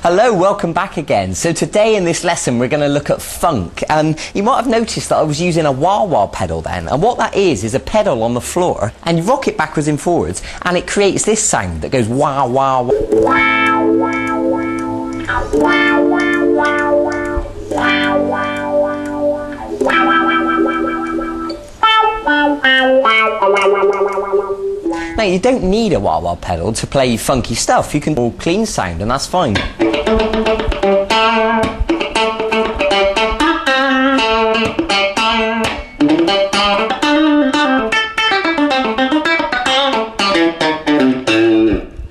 Hello, welcome back again. So today in this lesson we're going to look at funk. You might have noticed that I was using a wah-wah pedal then, and what that is a pedal on the floor and you rock it backwards and forwards and it creates this sound that goes wah wah wah. Now you don't need a wah-wah pedal to play funky stuff. You can do clean sound and that's fine.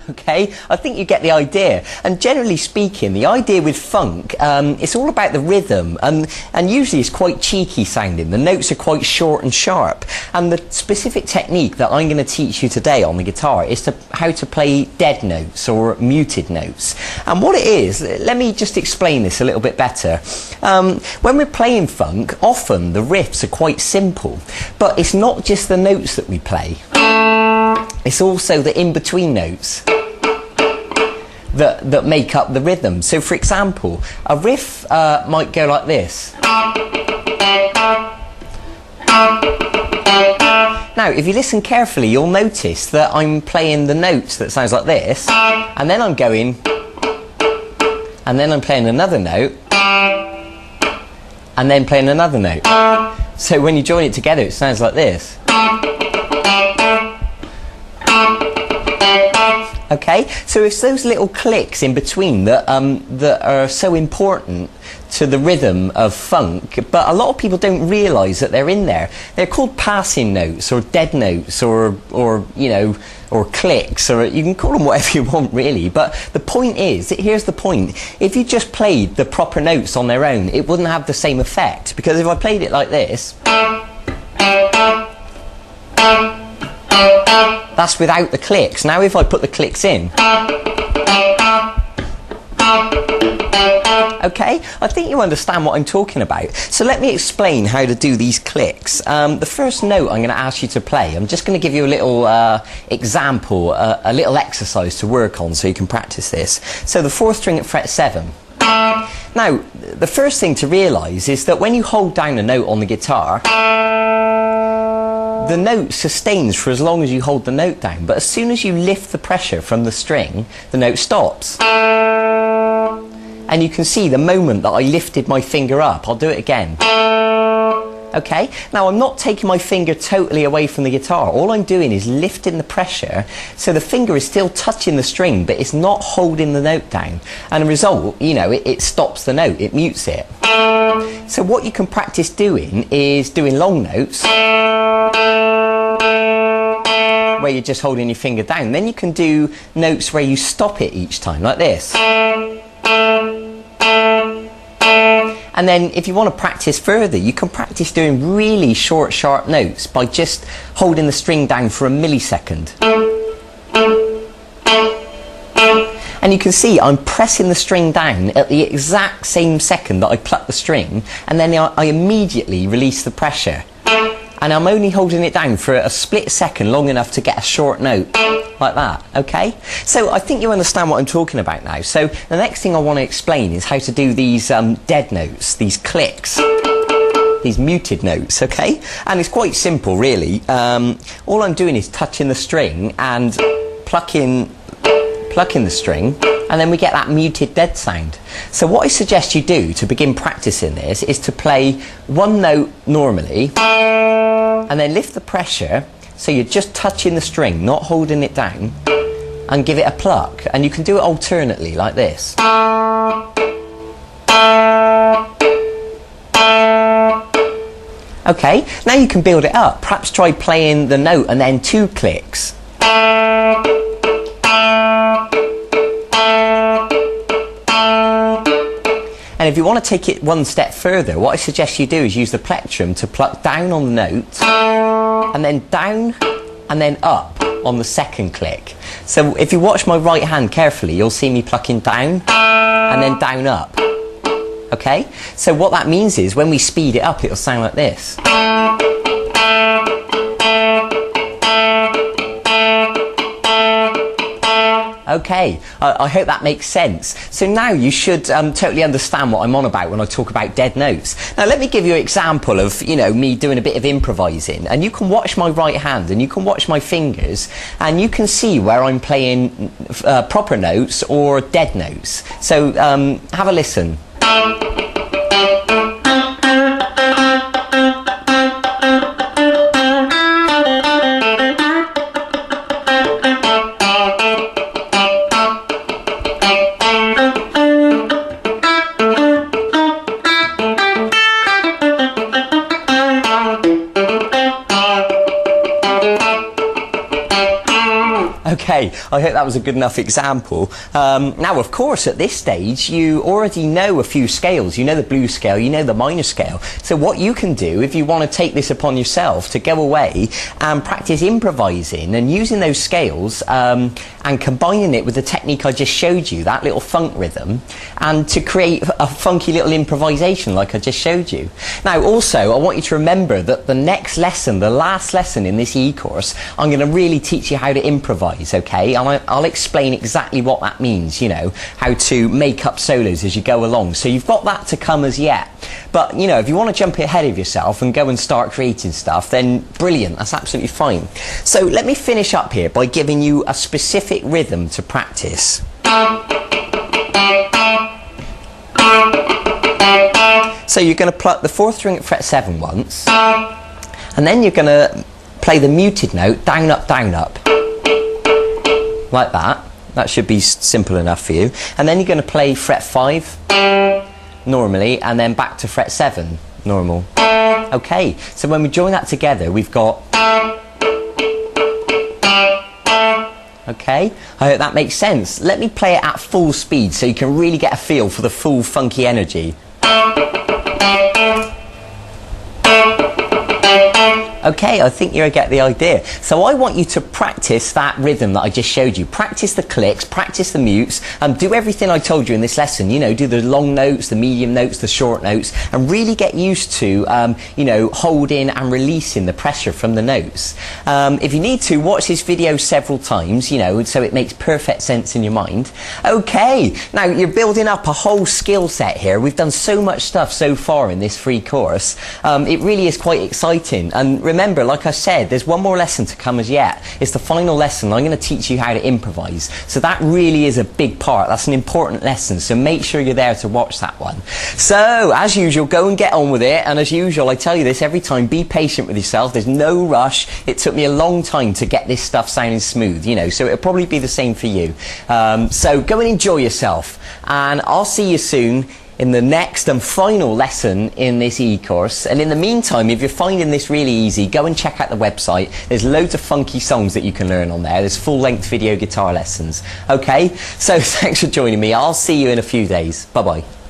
Okay, I think you get the idea. And generally speaking, the idea with funk, it's all about the rhythm, and usually it's quite cheeky sounding. The notes are quite short and sharp. And the specific technique that I'm going to teach you today on the guitar is how to play dead notes or muted notes. And what it is, let me just explain this a little bit better. When we're playing funk, often the riffs are quite simple, but it's not just the notes that we play. It's also the in-between notes that make up the rhythm. So for example, a riff might go like this. Now if you listen carefully you'll notice that I'm playing the notes that sounds like this, and then I'm going, and then I'm playing another note, and then playing another note. So when you join it together it sounds like this. Okay, so it's those little clicks in between that are so important to the rhythm of funk, but a lot of people don't realise that they're in there. They're called passing notes or dead notes or you know, or clicks, or you can call them whatever you want really, but the point is, here's the point, if you just played the proper notes on their own it wouldn't have the same effect, because if I played it like this, that's without the clicks. Now if I put the clicks in, okay, I think you understand what I'm talking about. So let me explain how to do these clicks. The first note I'm going to ask you to play, I'm just going to give you a little example, a little exercise to work on so you can practice this. So the 4th string at fret 7. Now the first thing to realise is that when you hold down a note on the guitar, the note sustains for as long as you hold the note down, but as soon as you lift the pressure from the string, the note stops. And you can see the moment that I lifted my finger up. I'll do it again. Okay, now I'm not taking my finger totally away from the guitar. All I'm doing is lifting the pressure, so the finger is still touching the string, but it's not holding the note down. And the result, you know, it stops the note, it mutes it. So what you can practice doing is doing long notes, where you're just holding your finger down. Then you can do notes where you stop it each time, like this. And then if you want to practice further, you can practice doing really short, sharp notes by just holding the string down for a millisecond. And you can see I'm pressing the string down at the exact same second that I pluck the string, and then I immediately release the pressure. And I'm only holding it down for a split second, long enough to get a short note, like that, okay? So I think you understand what I'm talking about now. So the next thing I want to explain is how to do these dead notes, these clicks, these muted notes, okay? And it's quite simple, really. All I'm doing is touching the string and plucking the string, and then we get that muted dead sound. So what I suggest you do to begin practicing this is to play one note normally, and then lift the pressure, so you're just touching the string, not holding it down, and give it a pluck. And you can do it alternately, like this. Okay, now you can build it up. Perhaps try playing the note and then 2 clicks. And if you want to take it one step further, what I suggest you do is use the plectrum to pluck down on the note, and then down, and then up on the second click. So if you watch my right hand carefully, you'll see me plucking down, and then down up. Okay? So what that means is, when we speed it up, it'll sound like this. Okay, I hope that makes sense. So now you should totally understand what I'm on about when I talk about dead notes. Now let me give you an example of, you know, me doing a bit of improvising, and you can watch my right hand and you can watch my fingers and you can see where I'm playing proper notes or dead notes. So have a listen. Okay, I hope that was a good enough example. Now, of course, at this stage, you already know a few scales. You know the blues scale, you know the minor scale. So what you can do, if you want to take this upon yourself, to go away and practice improvising and using those scales and combining it with the technique I just showed you, that little funk rhythm, and to create a funky little improvisation like I just showed you. Now, also, I want you to remember that the next lesson, the last lesson in this e-course, I'm going to really teach you how to improvise, okay? I'll explain exactly what that means, you know, how to make up solos as you go along. So you've got that to come as yet. But, you know, if you want to jump ahead of yourself and go and start creating stuff, then brilliant, that's absolutely fine. So let me finish up here by giving you a specific rhythm to practice. So you're going to pluck the 4th string at fret 7 once, and then you're going to play the muted note down, up, like that. That should be simple enough for you. And then you're going to play fret 5 normally, and then back to fret 7 normal. Okay, so when we join that together, we've got... Okay, I hope that makes sense. Let me play it at full speed so you can really get a feel for the full funky energy. Okay, I think you get the idea. So I want you to practice that rhythm that I just showed you. Practice the clicks, practice the mutes, and do everything I told you in this lesson. You know, do the long notes, the medium notes, the short notes, and really get used to, you know, holding and releasing the pressure from the notes. If you need to, watch this video several times, you know, so it makes perfect sense in your mind. Okay, now you're building up a whole skill set here. We've done so much stuff so far in this free course. It really is quite exciting. And remember, like I said, there's one more lesson to come as yet. It's the final lesson. I'm going to teach you how to improvise. So that really is a big part. That's an important lesson. So make sure you're there to watch that one. So, as usual, go and get on with it. And as usual, I tell you this every time, be patient with yourself. There's no rush. It took me a long time to get this stuff sounding smooth, you know, so it'll probably be the same for you. So go and enjoy yourself. And I'll see you soon in the next and final lesson in this e-course. And in the meantime, if you're finding this really easy, go and check out the website. There's loads of funky songs that you can learn on there. There's full-length video guitar lessons. Okay, so thanks for joining me. I'll see you in a few days. Bye-bye.